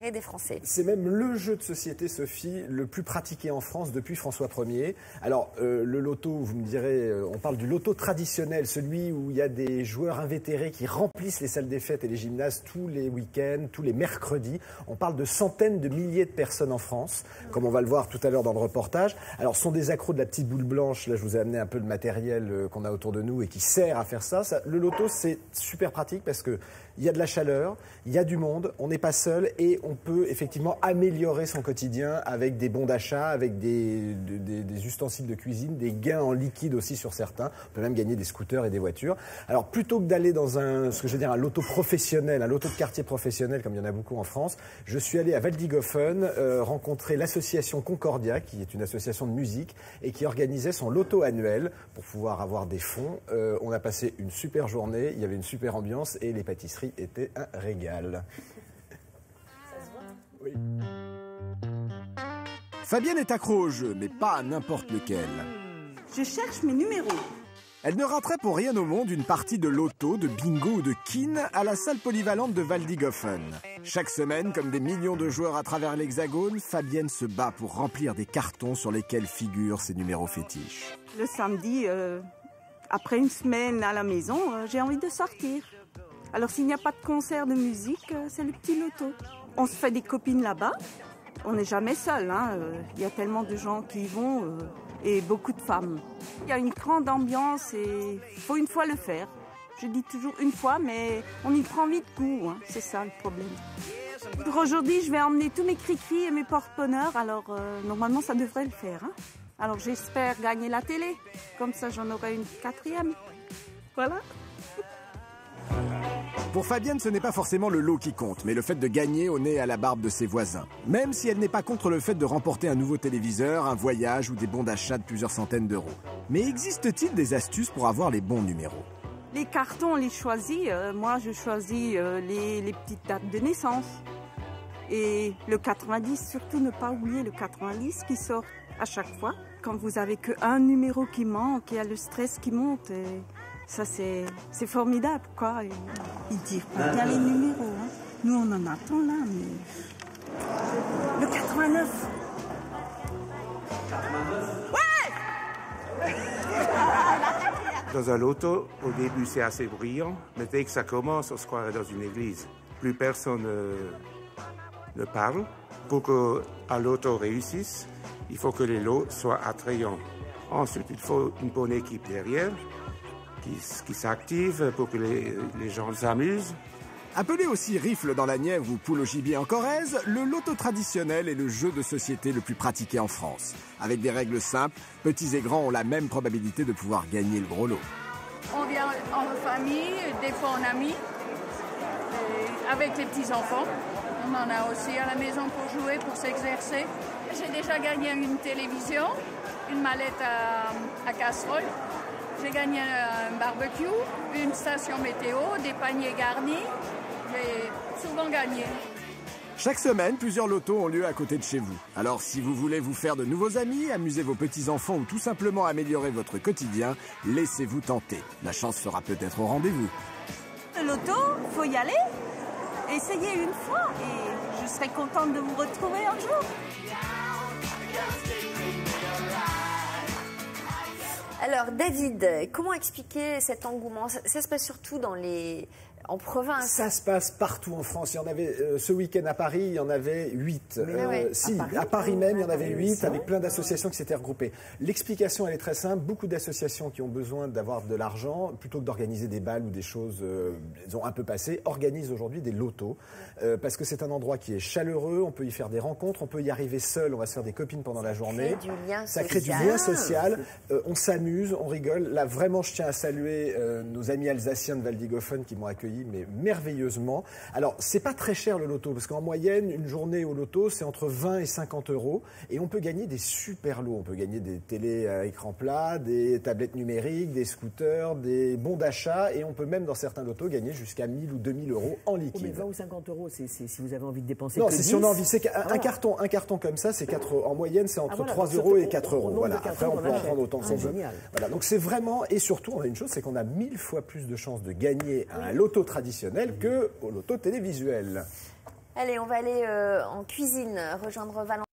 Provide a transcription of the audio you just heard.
Et des Français. C'est même le jeu de société, Sophie, le plus pratiqué en France depuis François Ier. Alors, le loto, vous me direz, on parle du loto traditionnel, celui où il y a des joueurs invétérés qui remplissent les salles des fêtes et les gymnases tous les week-ends, tous les mercredis. On parle de centaines de milliers de personnes en France, comme on va le voir tout à l'heure dans le reportage. Alors, ce sont des accros de la petite boule blanche. Là, je vous ai amené un peu de matériel qu'on a autour de nous et qui sert à faire ça. Le loto, c'est super pratique parce que il y a de la chaleur, il y a du monde, on n'est pas seul et on peut effectivement améliorer son quotidien avec des bons d'achat, avec des ustensiles de cuisine, des gains en liquide aussi sur certains. On peut même gagner des scooters et des voitures. Alors plutôt que d'aller dans un loto professionnel, un loto de quartier professionnel comme il y en a beaucoup en France, je suis allé à Waldigofen rencontrer l'association Concordia, qui est une association de musique et qui organisait son loto annuel pour pouvoir avoir des fonds. On a passé une super journée, il y avait une super ambiance et les pâtisseries était un régal. Ça se voit ? Oui. Fabienne est accro au jeu, mais pas à n'importe lequel. Je cherche mes numéros. Elle ne raterait pour rien au monde une partie de loto, de bingo ou de kin à la salle polyvalente de Waldigofen. Chaque semaine, comme des millions de joueurs à travers l'Hexagone, Fabienne se bat pour remplir des cartons sur lesquels figurent ses numéros fétiches. Le samedi, après une semaine à la maison, j'ai envie de sortir. Alors s'il n'y a pas de concert de musique, c'est le petit loto. On se fait des copines là-bas. On n'est jamais seul, hein. Il y a tellement de gens qui y vont et beaucoup de femmes. Il y a une grande ambiance et il faut une fois le faire. Je dis toujours une fois, mais on y prend vite goût, hein. C'est ça le problème. Pour aujourd'hui, je vais emmener tous mes cri-cris et mes porte-bonheur, alors normalement ça devrait le faire, hein. Alors j'espère gagner la télé, comme ça j'en aurai une 4e. Voilà. Pour Fabienne, ce n'est pas forcément le lot qui compte, mais le fait de gagner au nez à la barbe de ses voisins. Même si elle n'est pas contre le fait de remporter un nouveau téléviseur, un voyage ou des bons d'achat de plusieurs centaines d'euros. Mais existe-t-il des astuces pour avoir les bons numéros ? Les cartons, on les choisit. Moi, je choisis les petites dates de naissance. Et le 90, surtout ne pas oublier le 90 qui sort à chaque fois. Quand vous avez qu'un numéro qui manque, il y a le stress qui monte. Et ça, c'est formidable, quoi. Et ils tirent pas bien les numéros, hein. Nous, on en attend là, mais... Le 89. Ouais. Dans un loto, au début, c'est assez brillant, mais dès que ça commence, on se croirait dans une église. Plus personne ne parle. Pour qu'un loto réussisse, il faut que les lots soient attrayants. Ensuite, il faut une bonne équipe derrière qui s'active pour que les gens s'amusent. Appelé aussi rifle dans la Nièvre ou poule au gibier en Corrèze, le loto traditionnel est le jeu de société le plus pratiqué en France. Avec des règles simples, petits et grands ont la même probabilité de pouvoir gagner le gros lot. On vient en famille, des fois en amis, avec les petits-enfants. On en a aussi à la maison pour jouer, pour s'exercer. J'ai déjà gagné une télévision, une mallette à casserole. J'ai gagné un barbecue, une station météo, des paniers garnis. J'ai souvent gagné. Chaque semaine, plusieurs lotos ont lieu à côté de chez vous. Alors si vous voulez vous faire de nouveaux amis, amuser vos petits-enfants ou tout simplement améliorer votre quotidien, laissez-vous tenter. La chance sera peut-être au rendez-vous. Le loto, faut y aller. Essayez une fois et je serai contente de vous retrouver un jour. Alors David, comment expliquer cet engouement ? Ça se passe surtout en province. Ça se passe partout en France. Il y en avait ce week-end à Paris, il y en avait 8. À Paris même, il y en avait 8 avec plein d'associations qui s'étaient regroupées. L'explication, elle est très simple. Beaucoup d'associations qui ont besoin d'avoir de l'argent, plutôt que d'organiser des balles ou des choses, disons, un peu passées, organisent aujourd'hui des lotos. Parce que c'est un endroit qui est chaleureux, on peut y faire des rencontres, on peut y arriver seul, on va se faire des copines pendant la journée. Ça crée du lien social. On s'amuse, on rigole. Là, vraiment, je tiens à saluer nos amis alsaciens de Waldigofen qui m'ont accueilli mais merveilleusement. Alors, c'est pas très cher le loto, parce qu'en moyenne, une journée au loto, c'est entre 20 et 50 euros. Et on peut gagner des super lots. On peut gagner des télés à écran plat, des tablettes numériques, des scooters, des bons d'achat. Et on peut même, dans certains lotos, gagner jusqu'à 1000 ou 2000 euros en liquide. Oh, mais 20 ou 50 euros, c'est si vous avez envie de dépenser. Non, que c'est 10. si on a envie. C'est qu'un carton comme ça, c'est 4 euros. En moyenne, c'est entre 3 euros et 4 euros. Voilà. Après, on peut en prendre autant que son veut. Voilà. Donc, c'est vraiment, et surtout, on a une chose, c'est qu'on a 1000 fois plus de chances de gagner à un loto traditionnel que au loto télévisuel. Allez, on va aller en cuisine, rejoindre Valentin.